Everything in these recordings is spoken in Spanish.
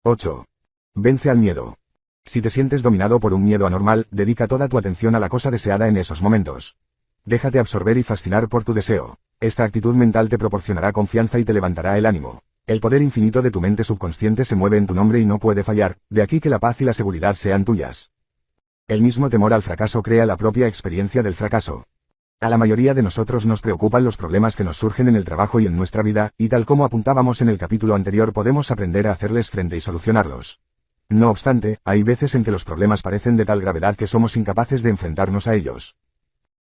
8. Vence al miedo. Si te sientes dominado por un miedo anormal, dedica toda tu atención a la cosa deseada en esos momentos. Déjate absorber y fascinar por tu deseo. Esta actitud mental te proporcionará confianza y te levantará el ánimo. El poder infinito de tu mente subconsciente se mueve en tu nombre y no puede fallar, de aquí que la paz y la seguridad sean tuyas. El mismo temor al fracaso crea la propia experiencia del fracaso. A la mayoría de nosotros nos preocupan los problemas que nos surgen en el trabajo y en nuestra vida, y tal como apuntábamos en el capítulo anterior podemos aprender a hacerles frente y solucionarlos. No obstante, hay veces en que los problemas parecen de tal gravedad que somos incapaces de enfrentarnos a ellos.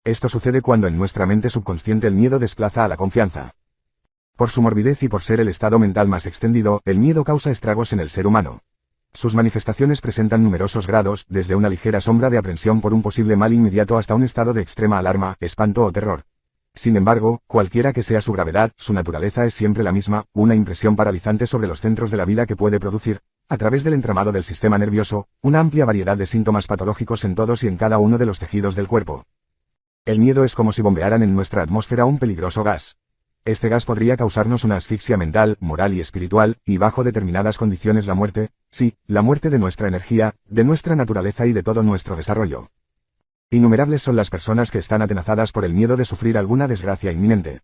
Esto sucede cuando en nuestra mente subconsciente el miedo desplaza a la confianza. Por su morbidez y por ser el estado mental más extendido, el miedo causa estragos en el ser humano. Sus manifestaciones presentan numerosos grados, desde una ligera sombra de aprensión por un posible mal inmediato hasta un estado de extrema alarma, espanto o terror. Sin embargo, cualquiera que sea su gravedad, su naturaleza es siempre la misma, una impresión paralizante sobre los centros de la vida que puede producir, a través del entramado del sistema nervioso, una amplia variedad de síntomas patológicos en todos y en cada uno de los tejidos del cuerpo. El miedo es como si bombearan en nuestra atmósfera un peligroso gas. Este gas podría causarnos una asfixia mental, moral y espiritual, y bajo determinadas condiciones la muerte, sí, la muerte de nuestra energía, de nuestra naturaleza y de todo nuestro desarrollo. Innumerables son las personas que están atenazadas por el miedo de sufrir alguna desgracia inminente.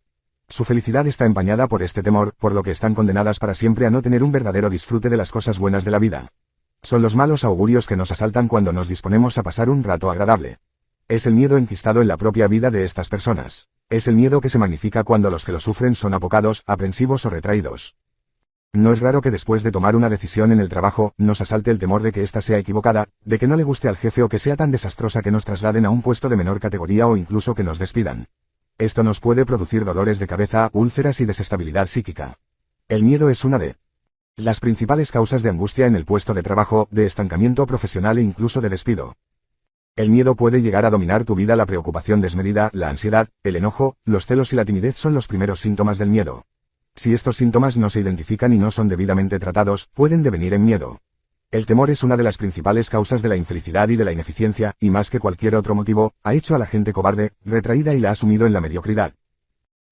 Su felicidad está empañada por este temor, por lo que están condenadas para siempre a no tener un verdadero disfrute de las cosas buenas de la vida. Son los malos augurios que nos asaltan cuando nos disponemos a pasar un rato agradable. Es el miedo enquistado en la propia vida de estas personas. Es el miedo que se magnifica cuando los que lo sufren son apocados, aprensivos o retraídos. No es raro que después de tomar una decisión en el trabajo, nos asalte el temor de que ésta sea equivocada, de que no le guste al jefe o que sea tan desastrosa que nos trasladen a un puesto de menor categoría o incluso que nos despidan. Esto nos puede producir dolores de cabeza, úlceras y desestabilidad psíquica. El miedo es una de las principales causas de angustia en el puesto de trabajo, de estancamiento profesional e incluso de despido. El miedo puede llegar a dominar tu vida. La preocupación desmedida, la ansiedad, el enojo, los celos y la timidez son los primeros síntomas del miedo. Si estos síntomas no se identifican y no son debidamente tratados, pueden devenir en miedo. El temor es una de las principales causas de la infelicidad y de la ineficiencia, y más que cualquier otro motivo, ha hecho a la gente cobarde, retraída y la ha sumido en la mediocridad.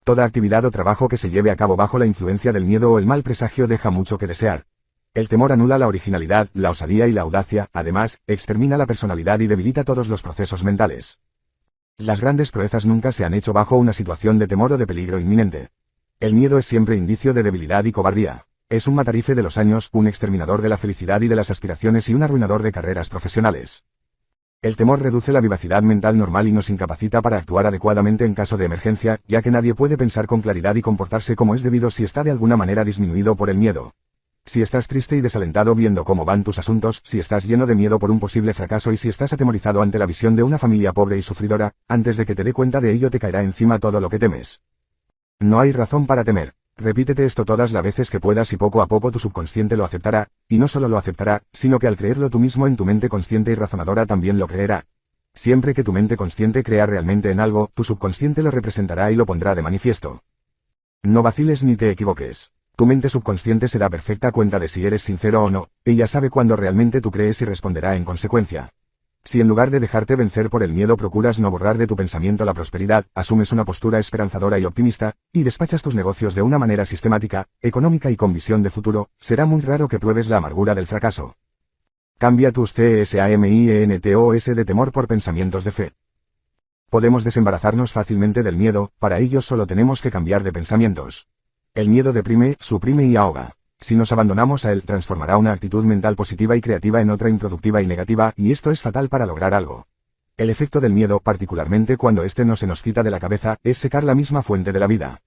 Toda actividad o trabajo que se lleve a cabo bajo la influencia del miedo o el mal presagio deja mucho que desear. El temor anula la originalidad, la osadía y la audacia, además, extermina la personalidad y debilita todos los procesos mentales. Las grandes proezas nunca se han hecho bajo una situación de temor o de peligro inminente. El miedo es siempre indicio de debilidad y cobardía. Es un matarife de los años, un exterminador de la felicidad y de las aspiraciones y un arruinador de carreras profesionales. El temor reduce la vivacidad mental normal y nos incapacita para actuar adecuadamente en caso de emergencia, ya que nadie puede pensar con claridad y comportarse como es debido si está de alguna manera disminuido por el miedo. Si estás triste y desalentado viendo cómo van tus asuntos, si estás lleno de miedo por un posible fracaso y si estás atemorizado ante la visión de una familia pobre y sufridora, antes de que te dé cuenta de ello te caerá encima todo lo que temes. No hay razón para temer. Repítete esto todas las veces que puedas y poco a poco tu subconsciente lo aceptará, y no solo lo aceptará, sino que al creerlo tú mismo en tu mente consciente y razonadora también lo creerá. Siempre que tu mente consciente crea realmente en algo, tu subconsciente lo representará y lo pondrá de manifiesto. No vaciles ni te equivoques. Tu mente subconsciente se da perfecta cuenta de si eres sincero o no, ella sabe cuándo realmente tú crees y responderá en consecuencia. Si en lugar de dejarte vencer por el miedo procuras no borrar de tu pensamiento la prosperidad, asumes una postura esperanzadora y optimista, y despachas tus negocios de una manera sistemática, económica y con visión de futuro, será muy raro que pruebes la amargura del fracaso. Cambia tus CSAMIENTOS de temor por pensamientos de fe. Podemos desembarazarnos fácilmente del miedo, para ello solo tenemos que cambiar de pensamientos. El miedo deprime, suprime y ahoga. Si nos abandonamos a él, transformará una actitud mental positiva y creativa en otra improductiva y negativa, y esto es fatal para lograr algo. El efecto del miedo, particularmente cuando éste no se nos quita de la cabeza, es secar la misma fuente de la vida.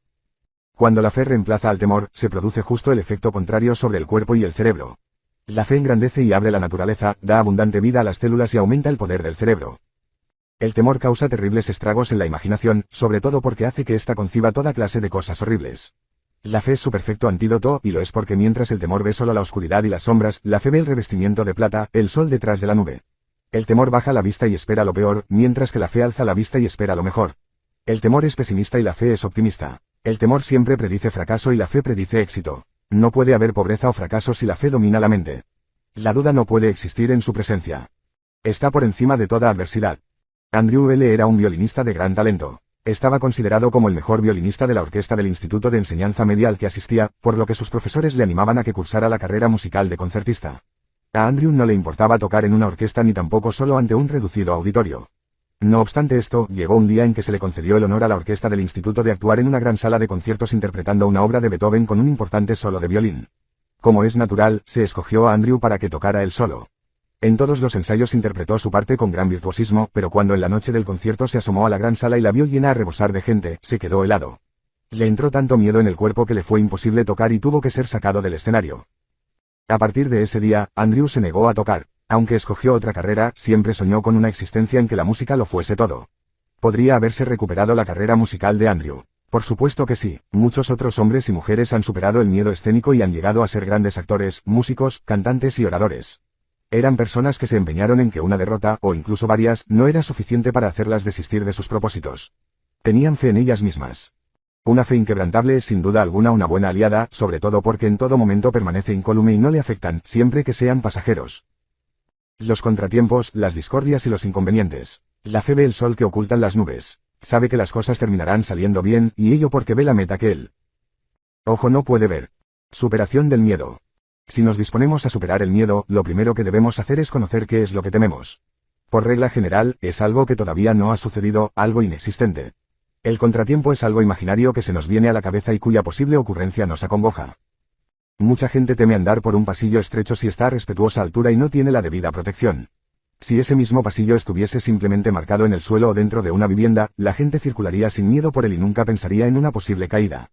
Cuando la fe reemplaza al temor, se produce justo el efecto contrario sobre el cuerpo y el cerebro. La fe engrandece y abre la naturaleza, da abundante vida a las células y aumenta el poder del cerebro. El temor causa terribles estragos en la imaginación, sobre todo porque hace que ésta conciba toda clase de cosas horribles. La fe es su perfecto antídoto, y lo es porque mientras el temor ve solo la oscuridad y las sombras, la fe ve el revestimiento de plata, el sol detrás de la nube. El temor baja la vista y espera lo peor, mientras que la fe alza la vista y espera lo mejor. El temor es pesimista y la fe es optimista. El temor siempre predice fracaso y la fe predice éxito. No puede haber pobreza o fracaso si la fe domina la mente. La duda no puede existir en su presencia. Está por encima de toda adversidad. Andrew L. era un violinista de gran talento. Estaba considerado como el mejor violinista de la orquesta del Instituto de Enseñanza Media al que asistía, por lo que sus profesores le animaban a que cursara la carrera musical de concertista. A Andrew no le importaba tocar en una orquesta ni tampoco solo ante un reducido auditorio. No obstante esto, llegó un día en que se le concedió el honor a la orquesta del instituto de actuar en una gran sala de conciertos interpretando una obra de Beethoven con un importante solo de violín. Como es natural, se escogió a Andrew para que tocara el solo. En todos los ensayos interpretó su parte con gran virtuosismo, pero cuando en la noche del concierto se asomó a la gran sala y la vio llena a rebosar de gente, se quedó helado. Le entró tanto miedo en el cuerpo que le fue imposible tocar y tuvo que ser sacado del escenario. A partir de ese día, Andrew se negó a tocar. Aunque escogió otra carrera, siempre soñó con una existencia en que la música lo fuese todo. ¿Podría haberse recuperado la carrera musical de Andrew? Por supuesto que sí. Muchos otros hombres y mujeres han superado el miedo escénico y han llegado a ser grandes actores, músicos, cantantes y oradores. Eran personas que se empeñaron en que una derrota, o incluso varias, no era suficiente para hacerlas desistir de sus propósitos. Tenían fe en ellas mismas. Una fe inquebrantable es sin duda alguna una buena aliada, sobre todo porque en todo momento permanece incólume y no le afectan, siempre que sean pasajeros. Los contratiempos, las discordias y los inconvenientes. La fe ve el sol que ocultan las nubes. Sabe que las cosas terminarán saliendo bien, y ello porque ve la meta que el ojo no puede ver. Superación del miedo. Si nos disponemos a superar el miedo, lo primero que debemos hacer es conocer qué es lo que tememos. Por regla general, es algo que todavía no ha sucedido, algo inexistente. El contratiempo es algo imaginario que se nos viene a la cabeza y cuya posible ocurrencia nos acongoja. Mucha gente teme andar por un pasillo estrecho si está a respetuosa altura y no tiene la debida protección. Si ese mismo pasillo estuviese simplemente marcado en el suelo o dentro de una vivienda, la gente circularía sin miedo por él y nunca pensaría en una posible caída.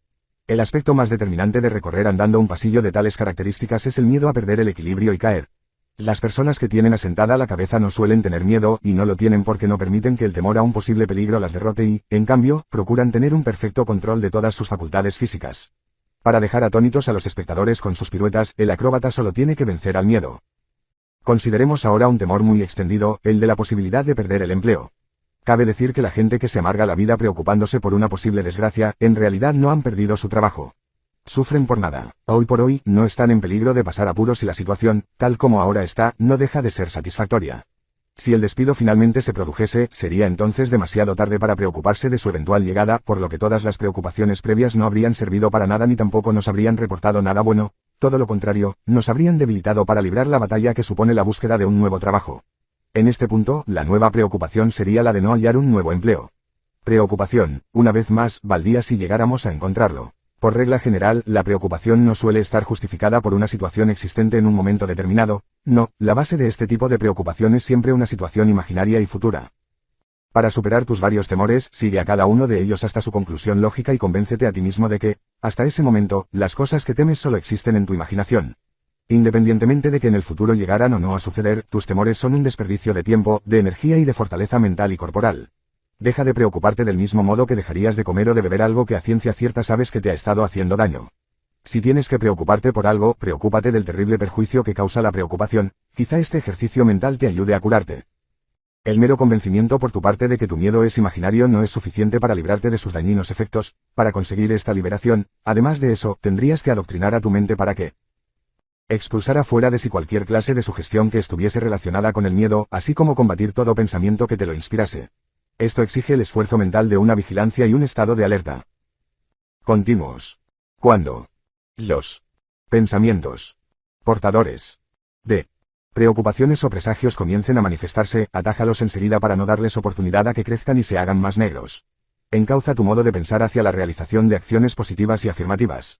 El aspecto más determinante de recorrer andando un pasillo de tales características es el miedo a perder el equilibrio y caer. Las personas que tienen asentada la cabeza no suelen tener miedo, y no lo tienen porque no permiten que el temor a un posible peligro las derrote y, en cambio, procuran tener un perfecto control de todas sus facultades físicas. Para dejar atónitos a los espectadores con sus piruetas, el acróbata solo tiene que vencer al miedo. Consideremos ahora un temor muy extendido, el de la posibilidad de perder el empleo. Cabe decir que la gente que se amarga la vida preocupándose por una posible desgracia, en realidad no han perdido su trabajo. Sufren por nada. Hoy por hoy, no están en peligro de pasar apuros y la situación, tal como ahora está, no deja de ser satisfactoria. Si el despido finalmente se produjese, sería entonces demasiado tarde para preocuparse de su eventual llegada, por lo que todas las preocupaciones previas no habrían servido para nada ni tampoco nos habrían reportado nada bueno, todo lo contrario, nos habrían debilitado para librar la batalla que supone la búsqueda de un nuevo trabajo. En este punto, la nueva preocupación sería la de no hallar un nuevo empleo. Preocupación, una vez más, valdría si llegáramos a encontrarlo. Por regla general, la preocupación no suele estar justificada por una situación existente en un momento determinado, no, la base de este tipo de preocupación es siempre una situación imaginaria y futura. Para superar tus varios temores, sigue a cada uno de ellos hasta su conclusión lógica y convéncete a ti mismo de que, hasta ese momento, las cosas que temes solo existen en tu imaginación. Independientemente de que en el futuro llegaran o no a suceder, tus temores son un desperdicio de tiempo, de energía y de fortaleza mental y corporal. Deja de preocuparte del mismo modo que dejarías de comer o de beber algo que a ciencia cierta sabes que te ha estado haciendo daño. Si tienes que preocuparte por algo, preocúpate del terrible perjuicio que causa la preocupación, quizá este ejercicio mental te ayude a curarte. El mero convencimiento por tu parte de que tu miedo es imaginario no es suficiente para librarte de sus dañinos efectos. Para conseguir esta liberación, además de eso, tendrías que adoctrinar a tu mente para que expulsara fuera de sí cualquier clase de sugestión que estuviese relacionada con el miedo, así como combatir todo pensamiento que te lo inspirase. Esto exige el esfuerzo mental de una vigilancia y un estado de alerta continuos. Cuando los pensamientos portadores de preocupaciones o presagios comiencen a manifestarse, atájalos enseguida para no darles oportunidad a que crezcan y se hagan más negros. Encauza tu modo de pensar hacia la realización de acciones positivas y afirmativas.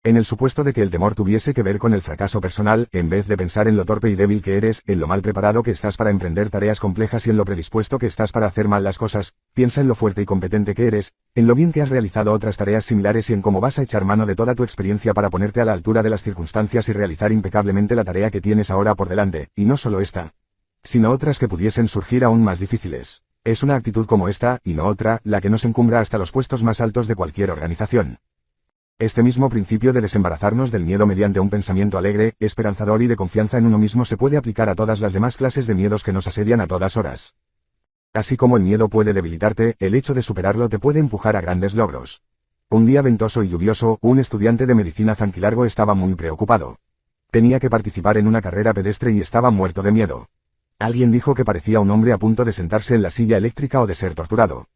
En el supuesto de que el temor tuviese que ver con el fracaso personal, en vez de pensar en lo torpe y débil que eres, en lo mal preparado que estás para emprender tareas complejas y en lo predispuesto que estás para hacer mal las cosas, piensa en lo fuerte y competente que eres, en lo bien que has realizado otras tareas similares y en cómo vas a echar mano de toda tu experiencia para ponerte a la altura de las circunstancias y realizar impecablemente la tarea que tienes ahora por delante, y no solo esta, sino otras que pudiesen surgir aún más difíciles. Es una actitud como esta, y no otra, la que nos encumbra hasta los puestos más altos de cualquier organización. Este mismo principio de desembarazarnos del miedo mediante un pensamiento alegre, esperanzador y de confianza en uno mismo se puede aplicar a todas las demás clases de miedos que nos asedian a todas horas. Así como el miedo puede debilitarte, el hecho de superarlo te puede empujar a grandes logros. Un día ventoso y lluvioso, un estudiante de medicina zanquilargo estaba muy preocupado. Tenía que participar en una carrera pedestre y estaba muerto de miedo. Alguien dijo que parecía un hombre a punto de sentarse en la silla eléctrica o de ser torturado.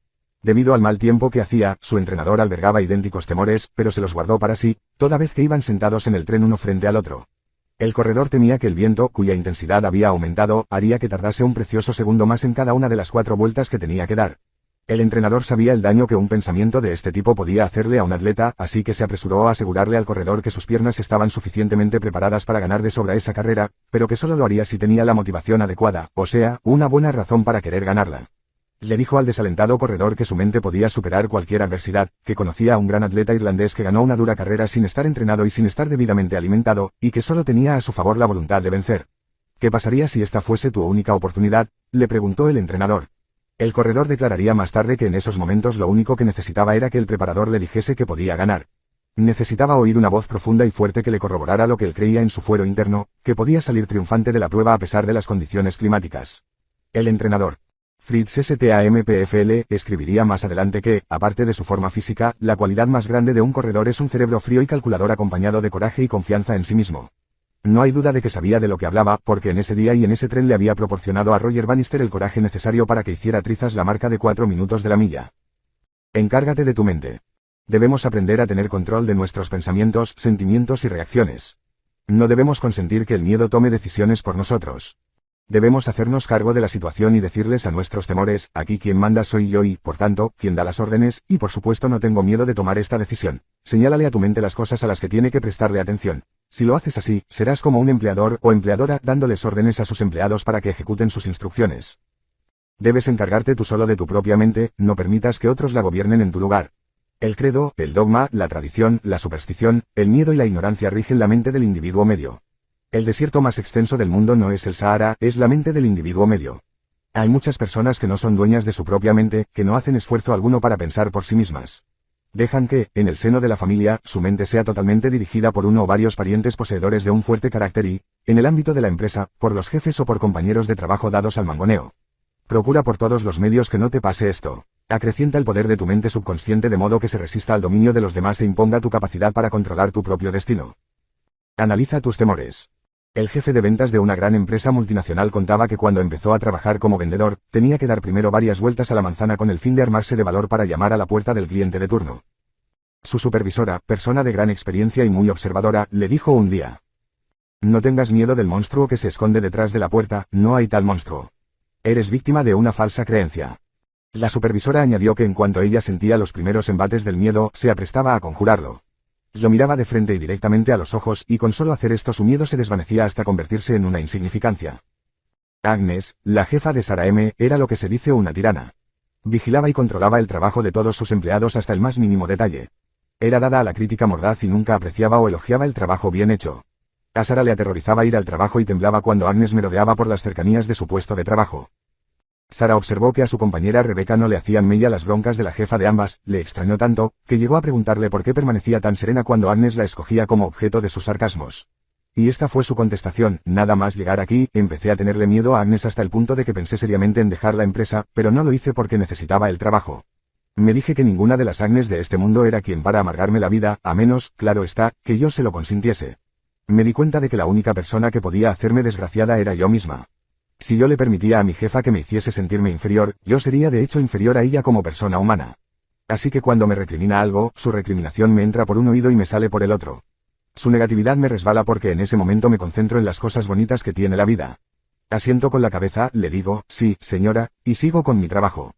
Debido al mal tiempo que hacía, su entrenador albergaba idénticos temores, pero se los guardó para sí, toda vez que iban sentados en el tren uno frente al otro. El corredor temía que el viento, cuya intensidad había aumentado, haría que tardase un precioso segundo más en cada una de las 4 vueltas que tenía que dar. El entrenador sabía el daño que un pensamiento de este tipo podía hacerle a un atleta, así que se apresuró a asegurarle al corredor que sus piernas estaban suficientemente preparadas para ganar de sobra esa carrera, pero que solo lo haría si tenía la motivación adecuada, o sea, una buena razón para querer ganarla. Le dijo al desalentado corredor que su mente podía superar cualquier adversidad, que conocía a un gran atleta irlandés que ganó una dura carrera sin estar entrenado y sin estar debidamente alimentado, y que solo tenía a su favor la voluntad de vencer. ¿Qué pasaría si esta fuese tu única oportunidad?, le preguntó el entrenador. El corredor declararía más tarde que en esos momentos lo único que necesitaba era que el preparador le dijese que podía ganar. Necesitaba oír una voz profunda y fuerte que le corroborara lo que él creía en su fuero interno, que podía salir triunfante de la prueba a pesar de las condiciones climáticas. El entrenador Fritz Stampfl escribiría más adelante que, aparte de su forma física, la cualidad más grande de un corredor es un cerebro frío y calculador acompañado de coraje y confianza en sí mismo. No hay duda de que sabía de lo que hablaba, porque en ese día y en ese tren le había proporcionado a Roger Bannister el coraje necesario para que hiciera trizas la marca de 4 minutos de la milla. Encárgate de tu mente. Debemos aprender a tener control de nuestros pensamientos, sentimientos y reacciones. No debemos consentir que el miedo tome decisiones por nosotros. Debemos hacernos cargo de la situación y decirles a nuestros temores, aquí quien manda soy yo y, por tanto, quien da las órdenes, y por supuesto no tengo miedo de tomar esta decisión. Señálale a tu mente las cosas a las que tiene que prestarle atención. Si lo haces así, serás como un empleador o empleadora dándoles órdenes a sus empleados para que ejecuten sus instrucciones. Debes encargarte tú solo de tu propia mente, no permitas que otros la gobiernen en tu lugar. El credo, el dogma, la tradición, la superstición, el miedo y la ignorancia rigen la mente del individuo medio. El desierto más extenso del mundo no es el Sahara, es la mente del individuo medio. Hay muchas personas que no son dueñas de su propia mente, que no hacen esfuerzo alguno para pensar por sí mismas. Dejan que, en el seno de la familia, su mente sea totalmente dirigida por uno o varios parientes poseedores de un fuerte carácter y, en el ámbito de la empresa, por los jefes o por compañeros de trabajo dados al mangoneo. Procura por todos los medios que no te pase esto. Acrecienta el poder de tu mente subconsciente de modo que se resista al dominio de los demás e imponga tu capacidad para controlar tu propio destino. Analiza tus temores. El jefe de ventas de una gran empresa multinacional contaba que cuando empezó a trabajar como vendedor, tenía que dar primero varias vueltas a la manzana con el fin de armarse de valor para llamar a la puerta del cliente de turno. Su supervisora, persona de gran experiencia y muy observadora, le dijo un día: no tengas miedo del monstruo que se esconde detrás de la puerta, no hay tal monstruo. Eres víctima de una falsa creencia. La supervisora añadió que en cuanto ella sentía los primeros embates del miedo, se aprestaba a conjurarlo. Lo miraba de frente y directamente a los ojos, y con solo hacer esto su miedo se desvanecía hasta convertirse en una insignificancia. Agnes, la jefa de Sarah M., era lo que se dice una tirana. Vigilaba y controlaba el trabajo de todos sus empleados hasta el más mínimo detalle. Era dada a la crítica mordaz y nunca apreciaba o elogiaba el trabajo bien hecho. A Sarah le aterrorizaba ir al trabajo y temblaba cuando Agnes merodeaba por las cercanías de su puesto de trabajo. Sarah observó que a su compañera Rebecca no le hacían mella las broncas de la jefa de ambas, le extrañó tanto, que llegó a preguntarle por qué permanecía tan serena cuando Agnes la escogía como objeto de sus sarcasmos. Y esta fue su contestación: nada más llegar aquí, empecé a tenerle miedo a Agnes hasta el punto de que pensé seriamente en dejar la empresa, pero no lo hice porque necesitaba el trabajo. Me dije que ninguna de las Agnes de este mundo era quien para amargarme la vida, a menos, claro está, que yo se lo consintiese. Me di cuenta de que la única persona que podía hacerme desgraciada era yo misma. Si yo le permitía a mi jefa que me hiciese sentirme inferior, yo sería de hecho inferior a ella como persona humana. Así que cuando me recrimina algo, su recriminación me entra por un oído y me sale por el otro. Su negatividad me resbala porque en ese momento me concentro en las cosas bonitas que tiene la vida. Asiento con la cabeza, le digo, sí, señora, y sigo con mi trabajo.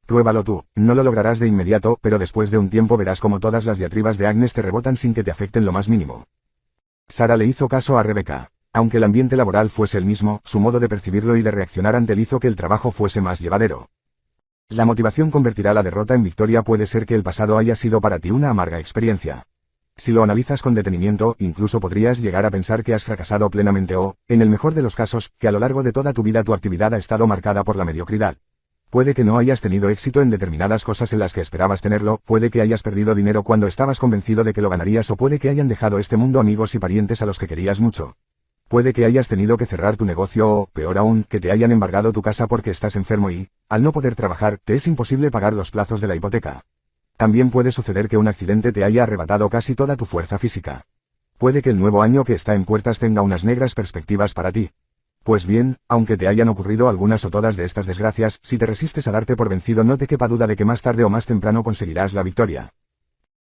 Pruébalo tú, no lo lograrás de inmediato, pero después de un tiempo verás como todas las diatribas de Agnes te rebotan sin que te afecten lo más mínimo. Sarah le hizo caso a Rebecca. Aunque el ambiente laboral fuese el mismo, su modo de percibirlo y de reaccionar ante él hizo que el trabajo fuese más llevadero. La motivación convertirá la derrota en victoria. Puede ser que el pasado haya sido para ti una amarga experiencia. Si lo analizas con detenimiento, incluso podrías llegar a pensar que has fracasado plenamente o, en el mejor de los casos, que a lo largo de toda tu vida tu actividad ha estado marcada por la mediocridad. Puede que no hayas tenido éxito en determinadas cosas en las que esperabas tenerlo, puede que hayas perdido dinero cuando estabas convencido de que lo ganarías o puede que hayan dejado este mundo amigos y parientes a los que querías mucho. Puede que hayas tenido que cerrar tu negocio o, peor aún, que te hayan embargado tu casa porque estás enfermo y, al no poder trabajar, te es imposible pagar los plazos de la hipoteca. También puede suceder que un accidente te haya arrebatado casi toda tu fuerza física. Puede que el nuevo año que está en puertas tenga unas negras perspectivas para ti. Pues bien, aunque te hayan ocurrido algunas o todas de estas desgracias, si te resistes a darte por vencido, no te quepa duda de que más tarde o más temprano conseguirás la victoria.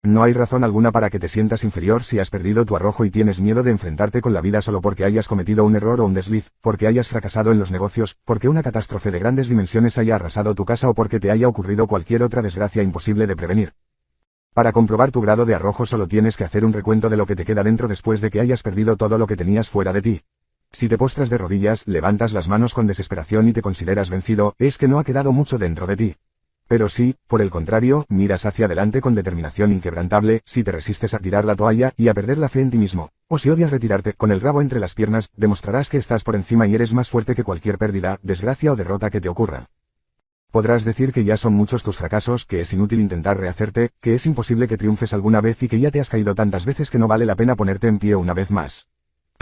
No hay razón alguna para que te sientas inferior si has perdido tu arrojo y tienes miedo de enfrentarte con la vida solo porque hayas cometido un error o un desliz, porque hayas fracasado en los negocios, porque una catástrofe de grandes dimensiones haya arrasado tu casa o porque te haya ocurrido cualquier otra desgracia imposible de prevenir. Para comprobar tu grado de arrojo solo tienes que hacer un recuento de lo que te queda dentro después de que hayas perdido todo lo que tenías fuera de ti. Si te postras de rodillas, levantas las manos con desesperación y te consideras vencido, es que no ha quedado mucho dentro de ti. Pero si, por el contrario, miras hacia adelante con determinación inquebrantable, si te resistes a tirar la toalla y a perder la fe en ti mismo, o si odias retirarte con el rabo entre las piernas, demostrarás que estás por encima y eres más fuerte que cualquier pérdida, desgracia o derrota que te ocurra. Podrás decir que ya son muchos tus fracasos, que es inútil intentar rehacerte, que es imposible que triunfes alguna vez y que ya te has caído tantas veces que no vale la pena ponerte en pie una vez más.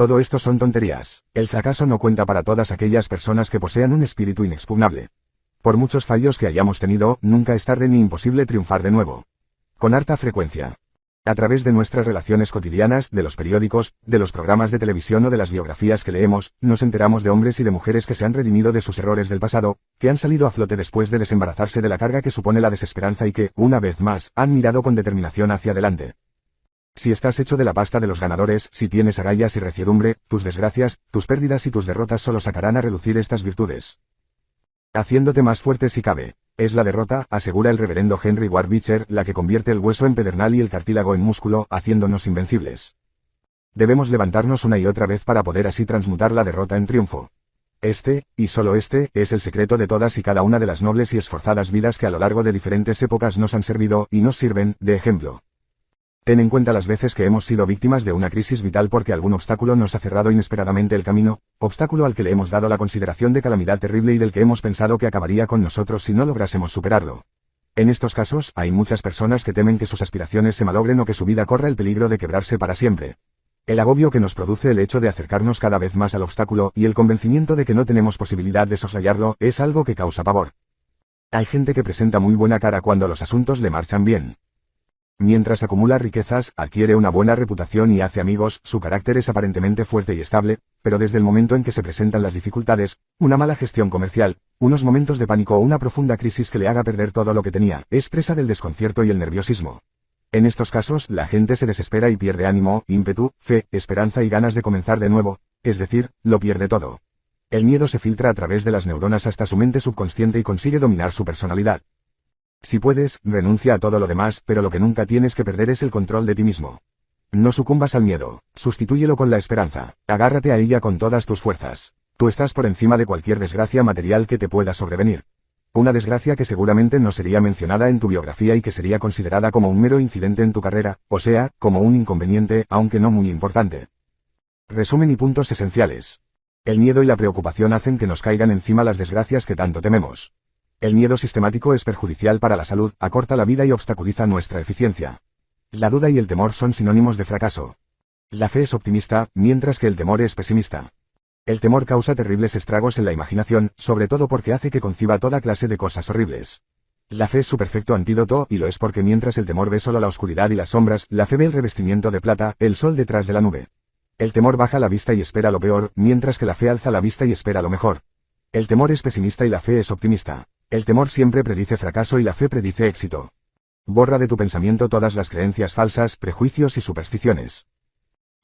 Todo esto son tonterías. El fracaso no cuenta para todas aquellas personas que posean un espíritu inexpugnable. Por muchos fallos que hayamos tenido, nunca es tarde ni imposible triunfar de nuevo. Con harta frecuencia. A través de nuestras relaciones cotidianas, de los periódicos, de los programas de televisión o de las biografías que leemos, nos enteramos de hombres y de mujeres que se han redimido de sus errores del pasado, que han salido a flote después de desembarazarse de la carga que supone la desesperanza y que, una vez más, han mirado con determinación hacia adelante. Si estás hecho de la pasta de los ganadores, si tienes agallas y reciedumbre, tus desgracias, tus pérdidas y tus derrotas solo sacarán a relucir estas virtudes. Haciéndote más fuerte si cabe. Es la derrota, asegura el reverendo Henry Ward Beecher, la que convierte el hueso en pedernal y el cartílago en músculo, haciéndonos invencibles. Debemos levantarnos una y otra vez para poder así transmutar la derrota en triunfo. Este, y solo este, es el secreto de todas y cada una de las nobles y esforzadas vidas que a lo largo de diferentes épocas nos han servido, y nos sirven, de ejemplo. Ten en cuenta las veces que hemos sido víctimas de una crisis vital porque algún obstáculo nos ha cerrado inesperadamente el camino, obstáculo al que le hemos dado la consideración de calamidad terrible y del que hemos pensado que acabaría con nosotros si no lográsemos superarlo. En estos casos, hay muchas personas que temen que sus aspiraciones se malogren o que su vida corra el peligro de quebrarse para siempre. El agobio que nos produce el hecho de acercarnos cada vez más al obstáculo y el convencimiento de que no tenemos posibilidad de soslayarlo es algo que causa pavor. Hay gente que presenta muy buena cara cuando los asuntos le marchan bien. Mientras acumula riquezas, adquiere una buena reputación y hace amigos, su carácter es aparentemente fuerte y estable, pero desde el momento en que se presentan las dificultades, una mala gestión comercial, unos momentos de pánico o una profunda crisis que le haga perder todo lo que tenía, es presa del desconcierto y el nerviosismo. En estos casos, la gente se desespera y pierde ánimo, ímpetu, fe, esperanza y ganas de comenzar de nuevo, es decir, lo pierde todo. El miedo se filtra a través de las neuronas hasta su mente subconsciente y consigue dominar su personalidad. Si puedes, renuncia a todo lo demás, pero lo que nunca tienes que perder es el control de ti mismo. No sucumbas al miedo, sustitúyelo con la esperanza, agárrate a ella con todas tus fuerzas. Tú estás por encima de cualquier desgracia material que te pueda sobrevenir. Una desgracia que seguramente no sería mencionada en tu biografía y que sería considerada como un mero incidente en tu carrera, o sea, como un inconveniente, aunque no muy importante. Resumen y puntos esenciales. El miedo y la preocupación hacen que nos caigan encima las desgracias que tanto tememos. El miedo sistemático es perjudicial para la salud, acorta la vida y obstaculiza nuestra eficiencia. La duda y el temor son sinónimos de fracaso. La fe es optimista, mientras que el temor es pesimista. El temor causa terribles estragos en la imaginación, sobre todo porque hace que conciba toda clase de cosas horribles. La fe es su perfecto antídoto, y lo es porque mientras el temor ve solo la oscuridad y las sombras, la fe ve el revestimiento de plata, el sol detrás de la nube. El temor baja la vista y espera lo peor, mientras que la fe alza la vista y espera lo mejor. El temor es pesimista y la fe es optimista. El temor siempre predice fracaso y la fe predice éxito. Borra de tu pensamiento todas las creencias falsas, prejuicios y supersticiones.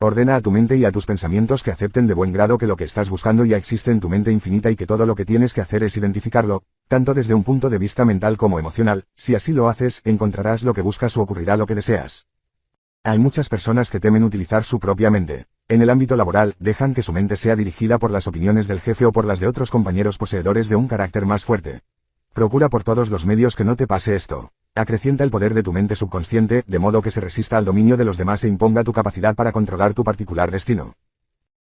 Ordena a tu mente y a tus pensamientos que acepten de buen grado que lo que estás buscando ya existe en tu mente infinita y que todo lo que tienes que hacer es identificarlo, tanto desde un punto de vista mental como emocional. Si así lo haces, encontrarás lo que buscas o ocurrirá lo que deseas. Hay muchas personas que temen utilizar su propia mente. En el ámbito laboral, dejan que su mente sea dirigida por las opiniones del jefe o por las de otros compañeros poseedores de un carácter más fuerte. Procura por todos los medios que no te pase esto. Acrecienta el poder de tu mente subconsciente, de modo que se resista al dominio de los demás e imponga tu capacidad para controlar tu particular destino.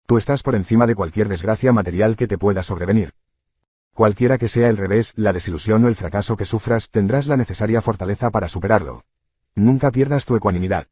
Tú estás por encima de cualquier desgracia material que te pueda sobrevenir. Cualquiera que sea el revés, la desilusión o el fracaso que sufras, tendrás la necesaria fortaleza para superarlo. Nunca pierdas tu ecuanimidad.